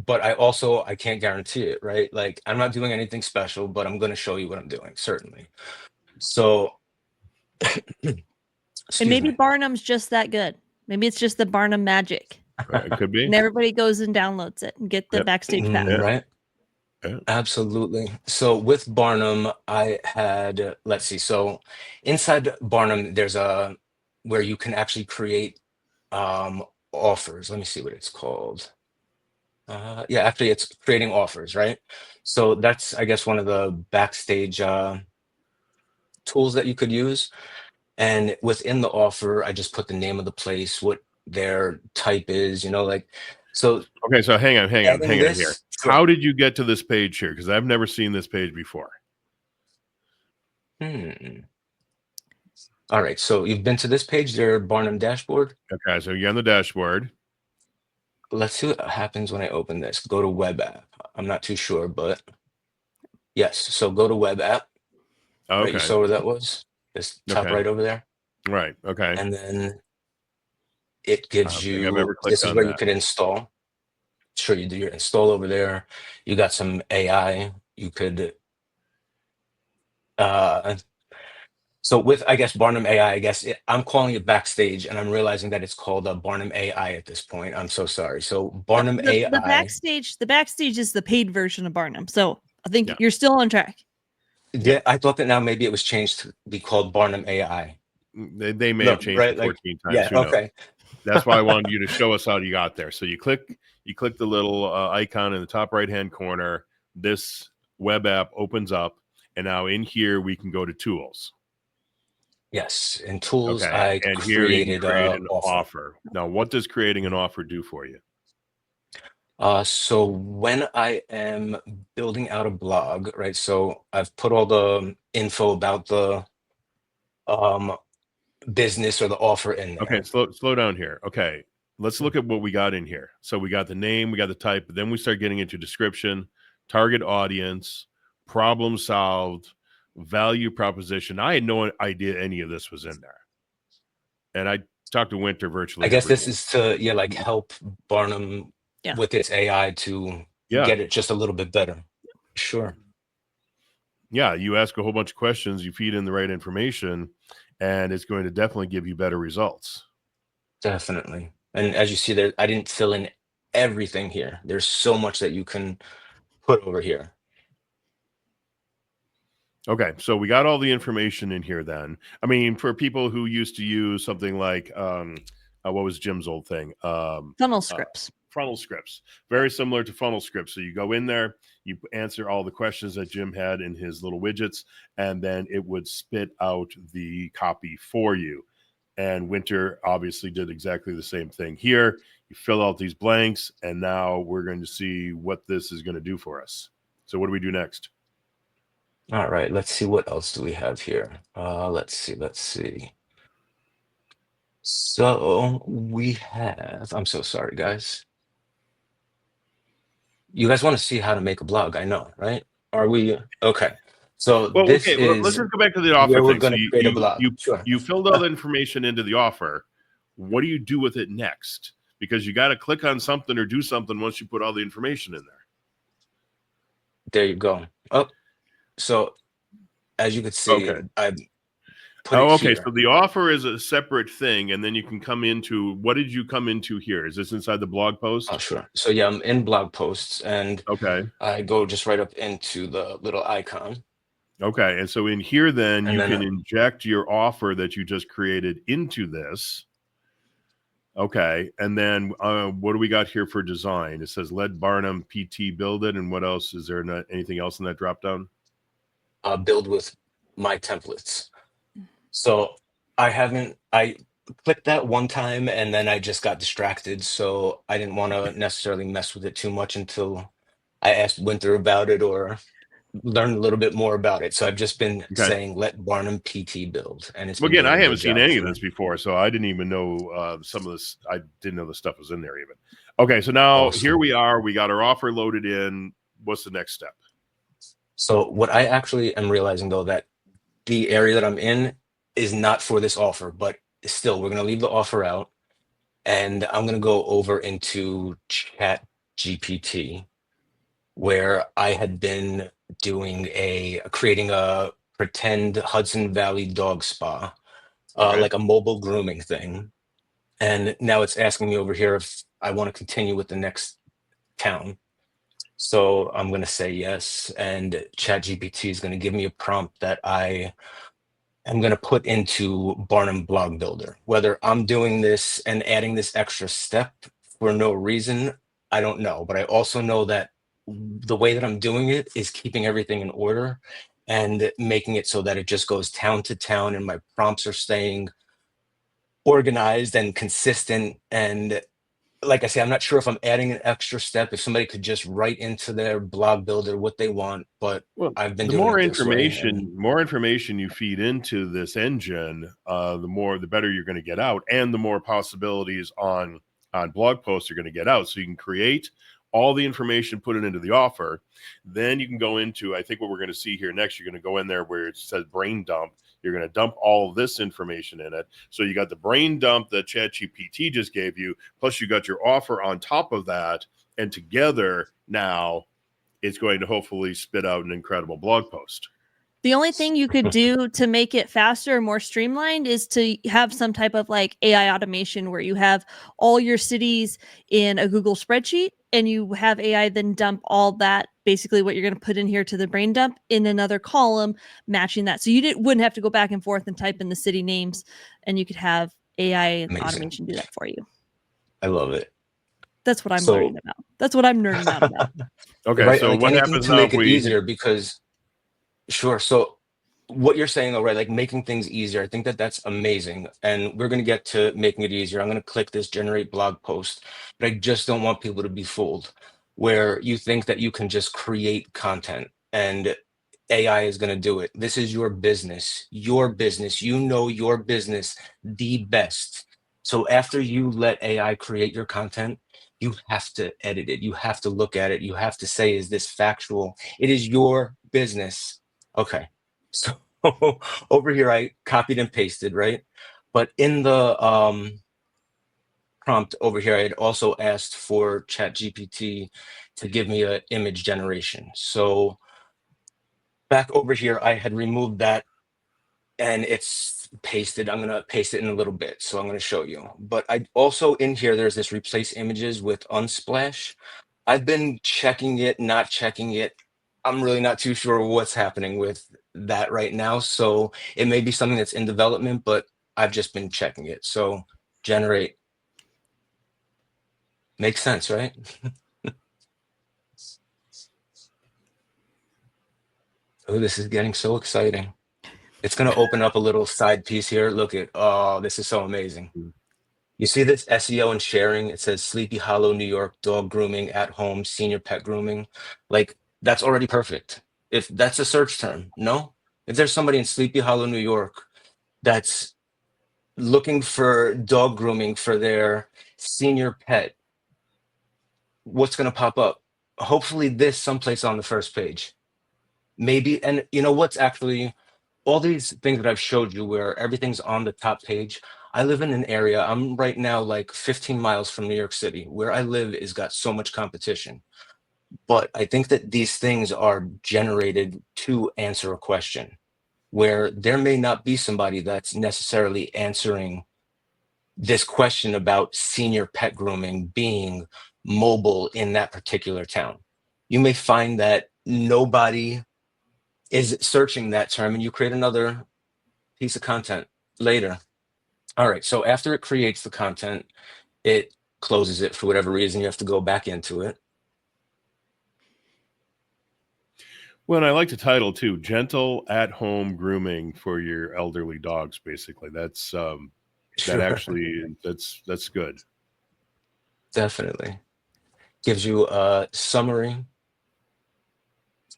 but I can't guarantee it, right? Like I'm not doing anything special, but I'm going to show you what I'm doing, certainly. So, And excuse maybe me. Barnum's just that good. Maybe it's just the Barnum magic. Right, it could be. And everybody goes and downloads it and get the Yep. backstage pass. Yeah. Right? Yeah. Absolutely. So with Barnum, I had, let's see. So inside Barnum, there's where you can actually create offers. Let me see what it's called. Yeah, actually it's creating offers, right? So that's, I guess, one of the backstage tools that you could use. And within the offer, I just put the name of the place, what their type is, so Okay, so hang on adding here. this, How sure. did you get to this page here? Because I've never seen this page before. All right, so you've been to this page, their Barnum dashboard. Okay, so you're on the dashboard. Let's see what happens when I open this. Go to web app. I'm not too sure, but yes. So go to web app. Okay. Right, you saw where that was? This top right over there. Right. Okay. And then it gives I don't think I've ever clicked this is on where that. you could install. Sure, you do your install over there. You got some AI. You could so with, I guess, Barnum AI, I'm calling it backstage, and I'm realizing that it's called Barnum AI at this point. I'm so sorry. So Barnum AI. The backstage is the paid version of Barnum. So I think Yeah. you're still on track. Yeah, I thought that now maybe it was changed to be called Barnum AI. They may No, have changed right? it Like, 14 times. yeah, Who knows? okay. That's why I wanted you to show us how you got there. So you click the little icon in the top right hand corner. This web app opens up, and now in here we can go to tools. Yes, in tools, Okay, I and here you can created create a an offer. offer. Now, what does creating an offer do for you? So when I am building out a blog, right? So I've put all the info about the um, business or the offer in Okay, there. slow down here. Okay, let's look at what we got in here. So we got the name, we got the type, but then we start getting into description, target audience, problem solved, value proposition. I had no idea any of this was in there, and I talked to Winter I virtually guess every this day. is to like help Barnum Yeah. with its AI to Yeah, get it just a little bit better. Sure, yeah. You ask a whole bunch of questions, you feed in the right information, and it's going to definitely give you better results. definitely. And as you see there, I didn't fill in everything here. There's so much that you can put over here. Okay, so we got all the information in here then. I mean, for people who used to use something like what was Jim's old thing? Funnel Uh, scripts. funnel scripts. Very similar to funnel scripts. So you go in there, you answer all the questions that Jim had in his little widgets, and then it would spit out the copy for you. And Winter obviously did exactly the same thing here. You fill out these blanks, and now we're going to see what this is going to do for us. So what do we do next? All right, let's see what else do we have here. Let's see. So we have, I'm so sorry, guys. You guys want to see how to make a blog, I know, right? Are we okay? So Well, this okay, let's is just go back to the offer where we're thing. So going to create a blog. Sure. you filled all the information into the offer. What do you do with it next? Because you got to click on something or do something once you put all the information in there. There you go. Oh, so as you can see, Okay. I put it Oh, okay. here. So the offer is a separate thing, and then you can come into what did you come into here? Is this inside the blog Oh, post? sure. So yeah, I'm in blog posts and Okay. I go just right up into the little icon. Okay. And so in here, then And you then can inject your offer that you just created into this. Okay. And then what do we got here for design? It says let Barnum PT build it. And what else? Is there not anything else in that drop down? build with my templates. So I clicked that one time and then I just got distracted. So I didn't want to necessarily mess with it too much until I asked Winter about it or learned a little bit more about it. So I've just been Okay. saying, let Barnum PT build, and it's Well, been again, doing I a haven't good seen job any of for this me. before, so I didn't even know some of this. I didn't know the stuff was in there even. Okay. So now here Awesome. we are. We got our offer loaded in. What's the next step? So what I actually am realizing though, that the area that I'm in is not for this offer, but still, we're going to leave the offer out. And I'm going to go over into Chat GPT, where I had been doing creating a pretend Hudson Valley dog spa, Okay. like a mobile grooming thing. And now it's asking me over here if I want to continue with the next town. So I'm going to say yes. And ChatGPT is going to give me a prompt that I'm going to put into Barnum Blog Builder. Whether I'm doing this and adding this extra step for no reason, I don't know. But I also know that the way that I'm doing it is keeping everything in order and making it so that it just goes town to town and my prompts are staying organized and consistent. And like I say, I'm not sure if I'm adding an extra step, if somebody could just write into their blog builder what they want, but Well, I've been the doing it this way. And more information you feed into this engine, the better you're going to get out, and the more possibilities on blog posts are going to get out. So you can create all the information, put it into the offer. Then you can go into, I think what we're going to see here next, you're going to go in there where it says brain dump. You're going to dump all of this information in it. So you got the brain dump that ChatGPT just gave you, plus you got your offer on top of that, and together now it's going to hopefully spit out an incredible blog post. The only thing you could do to make it faster and more streamlined is to have some type of like AI automation where you have all your cities in a Google spreadsheet and you have AI then dump all that, basically what you're going to put in here to the brain dump in another column matching that. So you wouldn't have to go back and forth and type in the city names, and you could have AI and amazing. automation do that for you. I love it. That's what I'm So learning about. That's what I'm nerding out about. Okay, right, so like what anything happens to now make if it we easier because sure. So what you're saying, though, right? Like making things easier. I think that that's amazing. And we're going to get to making it easier. I'm going to click this generate blog post, but I just don't want people to be fooled where you think that you can just create content and AI is going to do it. This is your business, your business. You know your business the best. So after you let AI create your content, you have to edit it. You have to look at it. You have to say, is this factual? It is your business. Okay. So over here, I copied and pasted, right? But in the prompt over here, I had also asked for ChatGPT to give me an image generation. So back over here, I had removed that and it's pasted. I'm going to paste it in a little bit. So I'm going to show you. But I also in here, there's this replace images with Unsplash. I've been checking it, not checking it. I'm really not too sure what's happening with that right now. So it may be something that's in development, but I've just been checking it. So generate. Makes sense, right? Oh, this is getting so exciting. It's going to open up a little side piece here. Look at, oh, this is so amazing. You see this SEO and sharing? It says Sleepy Hollow, New York, dog grooming at home, senior pet grooming. Like that's already perfect. If that's a search term, no? If there's somebody in Sleepy Hollow, New York that's looking for dog grooming for their senior pet, what's going to pop up? Hopefully this someplace on the first page. Maybe, and you know what's actually all these things that I've showed you where everything's on the top page. I live in an area, I'm right now like 15 miles from New York City. Where I live is got so much competition. But I think that these things are generated to answer a question where there may not be somebody that's necessarily answering this question about senior pet grooming being mobile in that particular town. You may find that nobody is searching that term and you create another piece of content later. All right, so after it creates the content, it closes it for whatever reason. You have to go back into it. Well, and I like the title too, gentle at-home grooming for your elderly dogs. Basically, that's that Sure. actually that's good. Definitely. Gives you a summary.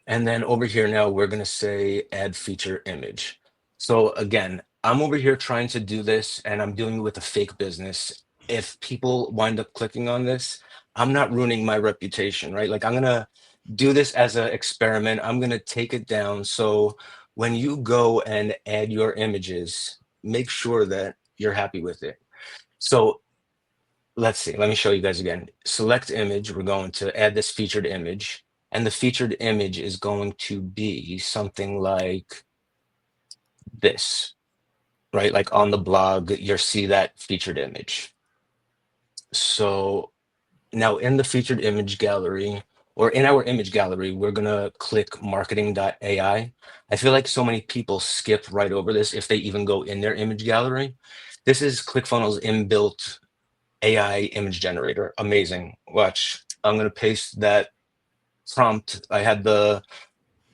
And then over here now, we're going to say add feature image. So again, I'm over here trying to do this and I'm doing it with a fake business. If people wind up clicking on this, I'm not ruining my reputation, right? Like I'm going to do this as an experiment. I'm going to take it down. So when you go and add your images, make sure that you're happy with it. So let's see, let me show you guys again. Select image, we're going to add this featured image. And the featured image is going to be something like this, right? Like on the blog, you'll see that featured image. So now in the featured image gallery, or in our image gallery, we're gonna click marketing.ai. I feel like so many people skip right over this if they even go in their image gallery. This is ClickFunnels inbuilt AI image generator. Amazing. Watch, I'm gonna paste that prompt. I had the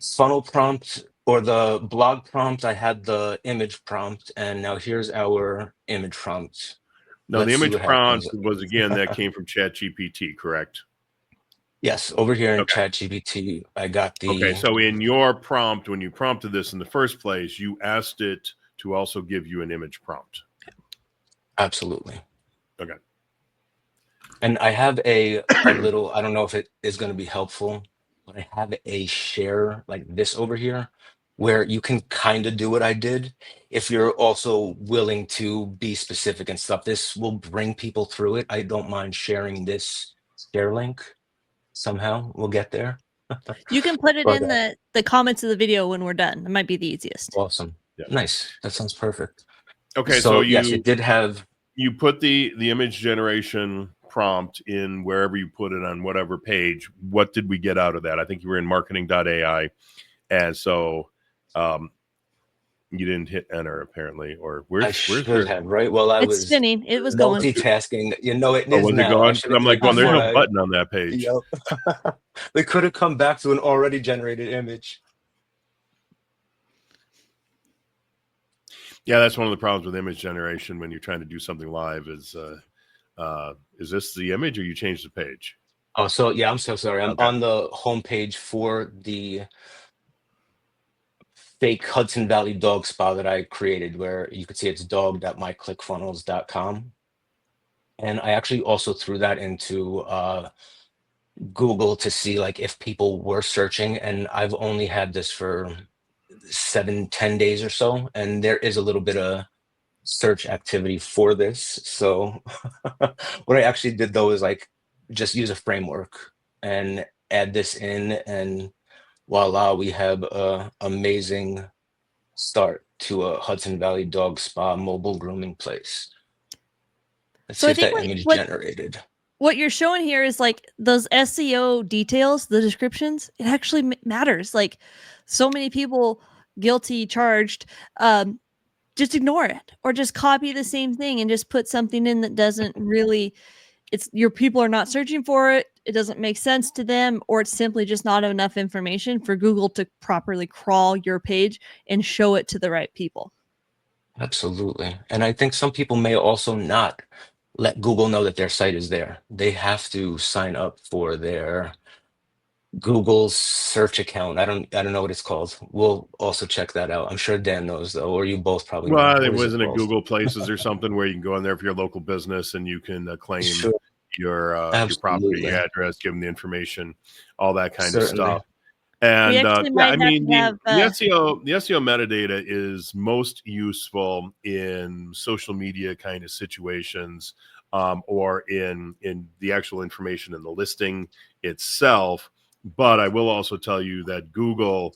funnel prompt or the blog prompt. I had the image prompt, and now here's our image prompt. Now, the Let's see image what prompt happens. was again that came from ChatGPT, correct? Yes, over here in Okay. ChatGPT, I got Okay. the So in your prompt, when you prompted this in the first place, you asked it to also give you an image prompt. absolutely. Okay. And I have a little, I don't know if it is going to be helpful, but I have a share like this over here where you can kind of do what I did if you're also willing to be specific and stuff. This will bring people through it. I don't mind sharing this share link somehow. We'll get there. You can put it But in the comments of the video when we're done. It might be the easiest. awesome. Yeah. Nice. That sounds perfect. Okay. So yes, it did have. You put the image generation prompt in wherever you put it on whatever page. What did we get out of that? I think you were in marketing.ai. And so you didn't hit enter apparently, or I where's should have, right? Well, I It's was spinning. It was going. multitasking. You know, it Oh, is was it now. I gone? should Because have I'm did like it going, there's before no I. button on that page. Yep. We could have come back to an already generated image. Yeah, that's one of the problems with image generation when you're trying to do something live is this the image or you changed the page? Oh, so yeah, I'm so sorry. I'm Okay. on the homepage for the fake Hudson Valley dog spa that I created, where you could see it's dog.myclickfunnels.com. And I actually also threw that into Google to see like if people were searching, and I've only had this for 7, 10 days or so, and there is a little bit of search activity for this. So what I actually did though is like just use a framework and add this in, and voila, we have a amazing start to a Hudson Valley dog spa mobile grooming place. Let's So see I if think that image what generated. what you're showing here is like those SEO details, the descriptions, it actually matters. Like so many people guilty charged just ignore it or just copy the same thing and just put something in that doesn't really, it's your people are not searching for it, it doesn't make sense to them, or it's simply just not enough information for Google to properly crawl your page and show it to the right people. Absolutely. And I think some people may also not let Google know that their site is there. They have to sign up for their Google search account. I don't know what it's called. We'll also check that out. I'm sure Dan knows though, or you both probably know. Well, it What is it wasn't a called? Google Places or something where you can go in there for your local business and you can claim Sure. your property Absolutely. address, give them the information, all that kind of Certainly. stuff. We And actually yeah, I might have mean to have the SEO metadata is most useful in social media kind of situations, or in the actual information in the listing itself. But I will also tell you that Google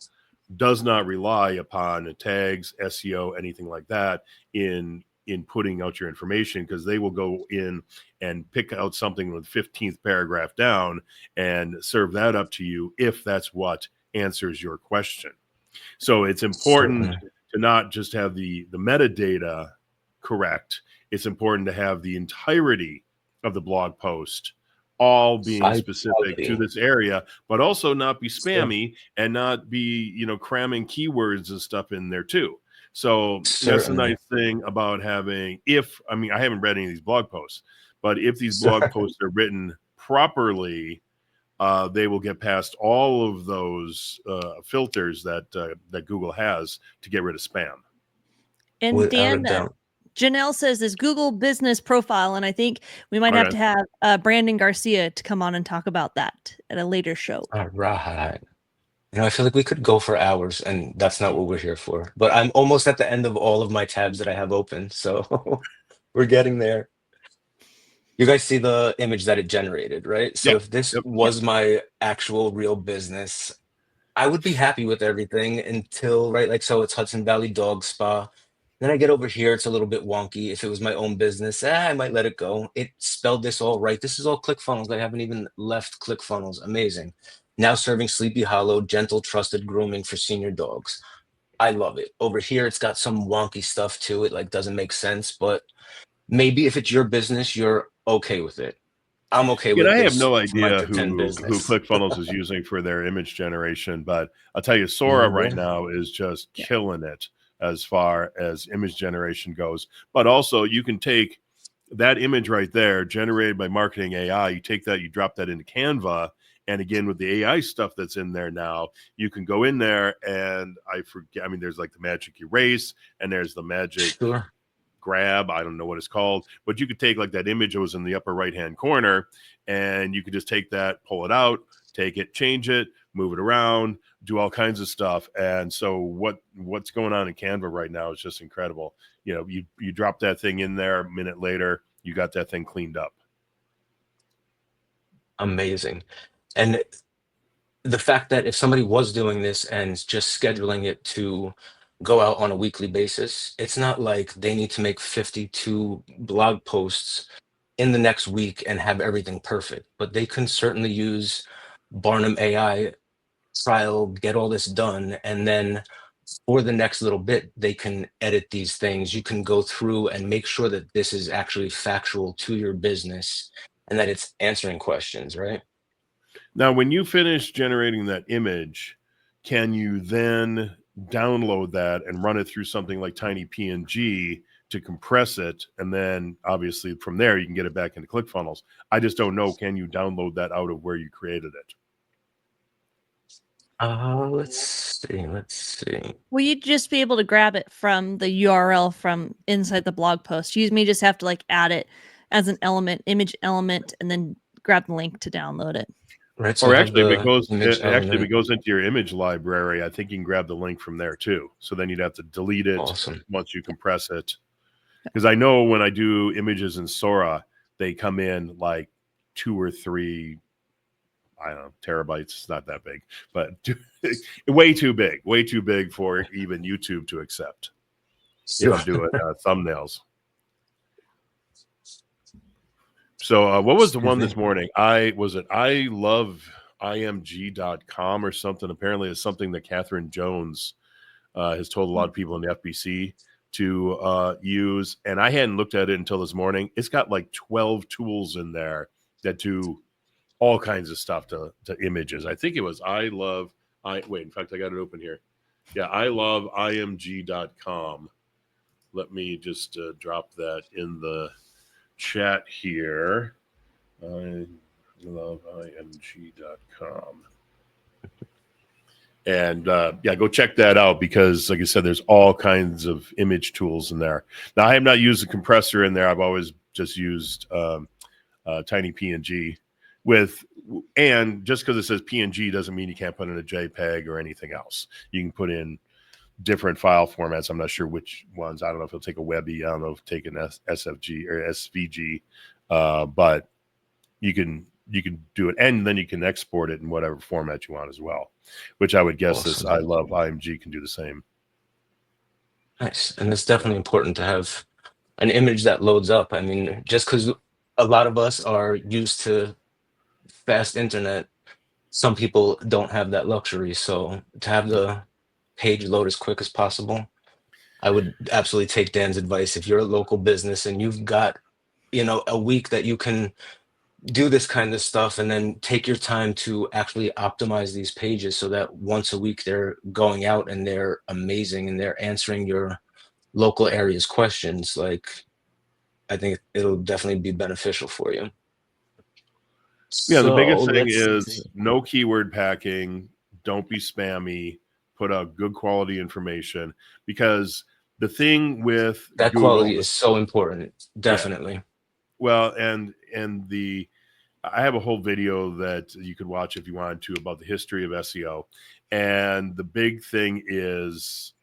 does not rely upon tags, SEO, anything like that in putting out your information, because they will go in and pick out something with 15th paragraph down and serve that up to you if that's what answers your question. So it's important Certainly. to not just have the metadata correct. It's important to have the entirety of the blog post all being High specific to quality. this area, but also not be Sure. spammy and not be, cramming keywords and stuff in there too. So that's the Certainly. nice thing about having, if, I mean, I haven't read any of these blog posts, but if these blog Sure. posts are written properly, they will get past all of those filters that Google has to get rid of spam. and Without a Dan, doubt. Janelle says this Google business profile, and I think we might have Okay. to have Brandon Garcia to come on and talk about that at a later show. All right. I feel like we could go for hours, and that's not what we're here for. But I'm almost at the end of all of my tabs that I have open, so we're getting there. You guys see the image that it generated, right? So Yep. if this Yep. Yep. was my actual real business, I would be happy with everything until, right? Like, so it's Hudson Valley Dog Spa. Then I get over here, it's a little bit wonky. If it was my own business, I might let it go. It spelled this all right. This is all ClickFunnels. I haven't even left ClickFunnels. Amazing. Now serving Sleepy Hollow, gentle, trusted grooming for senior dogs. I love it. Over here, it's got some wonky stuff to it, like doesn't make sense, but maybe if it's your business, you're okay with it. I'm okay Yeah, with I have this no for my idea pretend who business. ClickFunnels is using for their image generation, but I'll tell you, Sora right Yeah. now is just Yeah. killing it as far as image generation goes. But also, you can take that image right there, generated by marketing AI. You take that, you drop that into Canva, and again with the AI stuff that's in there now, you can go in there and I forget. I mean, there's like the magic erase, and there's the magic Sure. grab. I don't know what it's called, but you could take like that image that was in the upper right hand corner, and you could just take that, pull it out, take it, change it, move it around, do all kinds of stuff. And so what's going on in Canva right now is just incredible. You drop that thing in there, a minute later, you got that thing cleaned up. Amazing. And the fact that if somebody was doing this and just scheduling it to go out on a weekly basis, it's not like they need to make 52 blog posts in the next week and have everything perfect, but they can certainly use Barnum AI trial, get all this done, and then for the next little bit, they can edit these things. You can go through and make sure that this is actually factual to your business and that it's answering questions, right? Now, when you finish generating that image, can you then download that and run it through something like Tiny PNG to compress it, and then obviously from there you can get it back into ClickFunnels. I just don't know, can you download that out of where you created it? Let's see. Will you just be able to grab it from the URL from inside the blog post? You may just have to like add it as an element, image element, and then grab the link to download it. Right, so Or I have actually, if the image if it element. goes into your image library, I think you can grab the link from there too. So then you'd have to delete it Awesome. once you compress it. Because I know when I do images in Sora, they come in like 2 or 3, I don't know, terabytes. It's not that big, but way too big for even YouTube to accept. If I'm doing thumbnails. So what was the one this morning? I love img.com or something. Apparently it's something that Catherine Jones has told a lot of people in the FBC to use. And I hadn't looked at it until this morning. It's got like 12 tools in there that do all kinds of stuff to images. I think it was wait, in fact, I got it open here. Yeah, I love img.com. Let me just drop that in the chat here. I love img.com. And yeah, go check that out because, like I said, there's all kinds of image tools in there. Now, I have not used a compressor in there. I've always just used Tiny PNG and just because it says PNG doesn't mean you can't put in a JPEG or anything else. You can put in different file formats. I'm not sure which ones. I don't know if it'll take a Webby. I don't know if it'll take an SFG or SVG, but you can do it, and then you can export it in whatever format you want as well, which I would guess this I love IMG can do the same. Nice. And it's definitely important to have an image that loads up. I mean, just because a lot of us are used to fast internet, some people don't have that luxury. So to have the page load as quick as possible, I would absolutely take Dan's advice. If you're a local business and you've got, a week that you can do this kind of stuff, and then take your time to actually optimize these pages so that once a week they're going out and they're amazing and they're answering your local area's questions, like, I think it'll definitely be beneficial for you. Yeah, the biggest So thing let's is see. no keyword packing. Don't be spammy. Put out good quality information, because the thing with That Google, quality is so important. Definitely. well, and I have a whole video that you could watch if you wanted to about the history of SEO. And the big thing is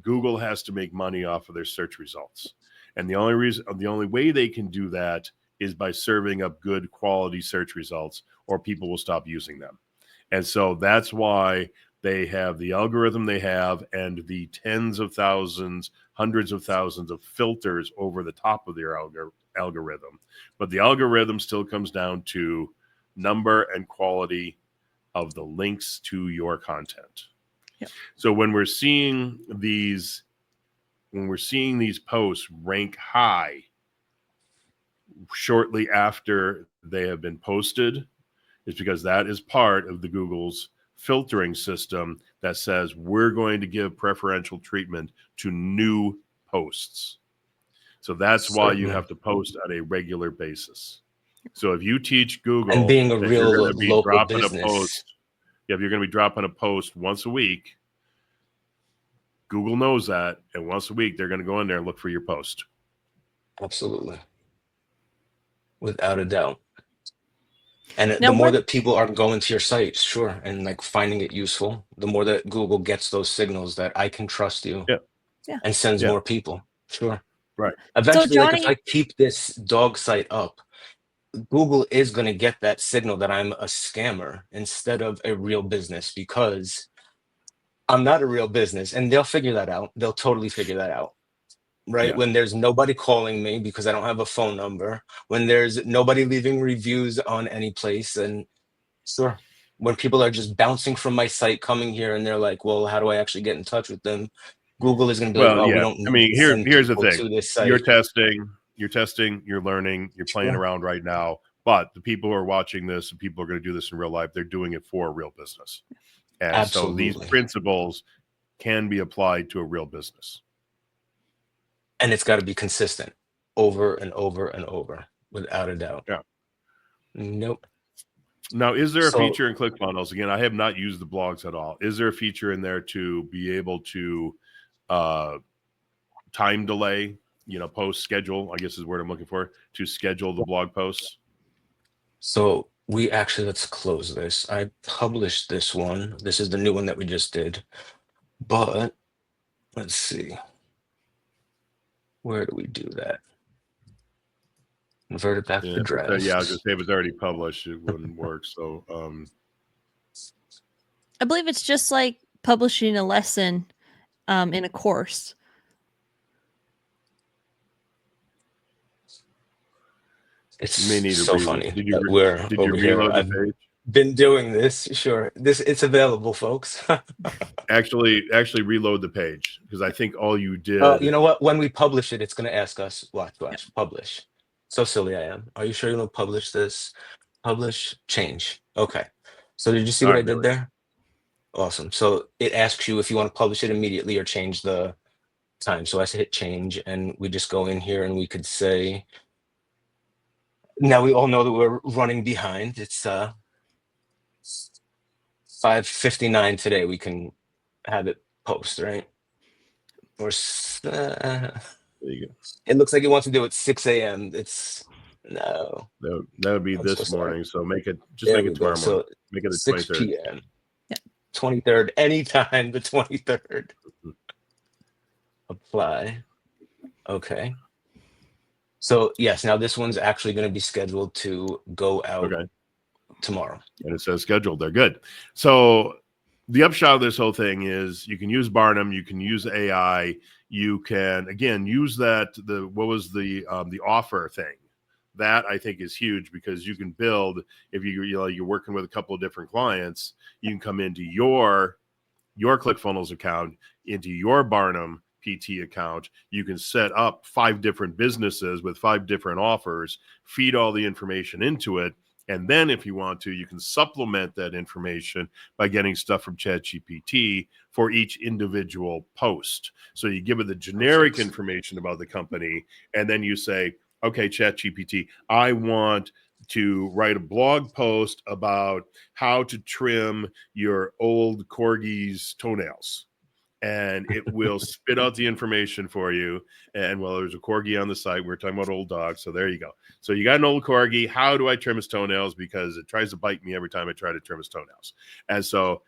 Google has to make money off of their search results. And the only way they can do that is by serving up good quality search results, or people will stop using them. And so that's why they have the algorithm they have, and the tens of thousands, hundreds of thousands of filters over the top of their algorithm. But the algorithm still comes down to number and quality of the links to your content. Yep. So when we're seeing these posts rank high shortly after they have been posted, it's because that is part of the Google's filtering system that says we're going to give preferential treatment to new posts. So that's why you have to post on a regular basis. So if you teach Google And being a that real you're going to be local dropping business. a post, if you're going to be dropping a post once a week, Google knows that, and once a week they're going to go in there and look for your post. Absolutely. Without a doubt. And Now, the more that people are going to your site, sure, and like finding it useful, the more that Google gets those signals that I can trust you, and sends more people. Sure. Right. Eventually, so like Johnny, if I keep this dog site up, Google is going to get that signal that I'm a scammer instead of a real business, because I'm not a real business, and they'll figure that out. They'll totally figure that out. Right? Yeah. When there's nobody calling me because I don't have a phone number, when there's nobody leaving reviews on any place, and sure, when people are just bouncing from my site coming here and they're like, well, how do I actually get in touch with them? Google is going to be like, Well, oh, we yeah. don't I need mean, to send here's the people thing. to this You're site. testing, you're learning, you're playing around right now. But the people who are watching this, and people who are going to do this in real life, they're doing it for a real business. And so these Absolutely. principles can be applied to a real business. And it's got to be consistent over and over and over, without a doubt. Yeah. Nope. Now, is there a So feature in ClickFunnels? Again, I have not used the blogs at all. Is there a feature in there to be able to time delay, post schedule, I guess is the word I'm looking for, to schedule the blog posts? So we actually, let's close this. I published this one. This is the new one that we just did. But let's see. Where do we do that? Convert it back to drafts. Yeah, I was going to say if it's already published, it wouldn't work. So I believe it's just like publishing a lesson in a course. It's need to so funny Did you that we're over here. reload I've the page? been doing this. Sure. It's available, folks. Actually reload the page, because I think all you did. You know what? When we publish it, it's going to ask us, watch, publish. So silly I am. Are you sure you don't publish this? Publish, change. Okay. So did you see what I did there? Awesome. So it asks you if you want to publish it immediately or change the time. So I hit change, and we just go in here and we could say, now we all know that we're running behind. It's 5:59 today. We can have it post, right? Or There you go. it looks like it wants to do it 6 a.m. It's no. That would be I'm this so sorry. morning. So make it There make we it go. tomorrow So morning. Make it the 6 23rd. p.m. 23rd, anytime the 23rd. Apply. Okay. So yes, now this one's actually going to be scheduled to go out tomorrow. And it says scheduled. They're good. So the upshot of this whole thing is you can use Barnum, you can use AI, you can again use that the offer thing. That I think is huge, because you can build, if you're working with a couple of different clients, you can come into your ClickFunnels account, into your Barnum PT account. You can set up 5 different businesses with 5 different offers, feed all the information into it. And then if you want to, you can supplement that information by getting stuff from ChatGPT for each individual post. So you give it the generic information about the company, and then you say, okay, ChatGPT, I want to write a blog post about how to trim your old corgi's toenails. And it will spit out the information for you. And well, there's a corgi on the site. We're talking about old dogs. So there you go. So you got an old corgi. How do I trim his toenails? Because it tries to bite me every time I try to trim his toenails. And so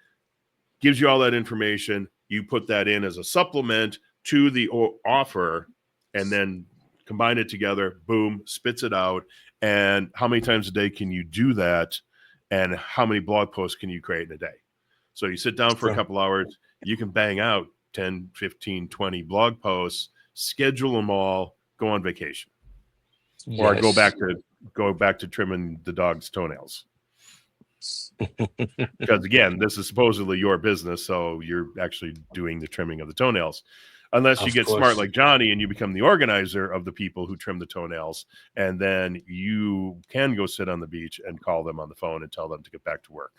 gives you all that information. You put that in as a supplement to the offer, and then combine it together. Boom, spits it out. And how many times a day can you do that? And how many blog posts can you create in a day? So you sit down for a couple hours, you can bang out 10, 15, 20 blog posts, schedule them all, go on vacation. Yes. Or go back to trimming the dog's toenails. Because again, this is supposedly your business, so you're actually doing the trimming of the toenails. Unless you get smart like Johnny and you become the organizer of the people who trim the toenails, and then you can go sit on the beach and call them on the phone and tell them to get back to work.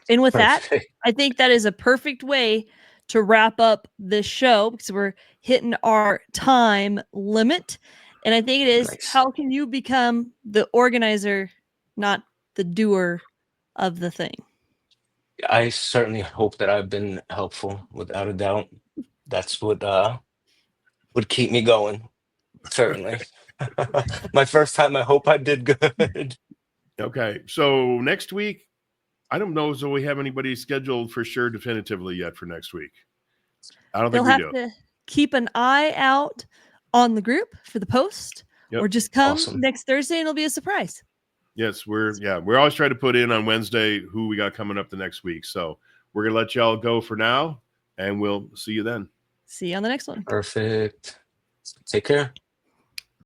And with that, I think that is a perfect way to wrap up this show, because we're hitting our time limit. And I think it is, how can you become the organizer, not the doer of the thing? I certainly hope that I've been helpful, without a doubt. That's what would keep me going. Certainly. My first time, I hope I did good. Okay. So next week, I don't know if we have anybody scheduled for sure definitively yet for next week. I don't think we do. You'll have to keep an eye out on the group for the post, or just come next Thursday and it'll be a surprise. Yes, we're always trying to put in on Wednesday who we got coming up the next week. So we're gonna let y'all go for now, and we'll see you then. See you on the next one. Perfect. Take care.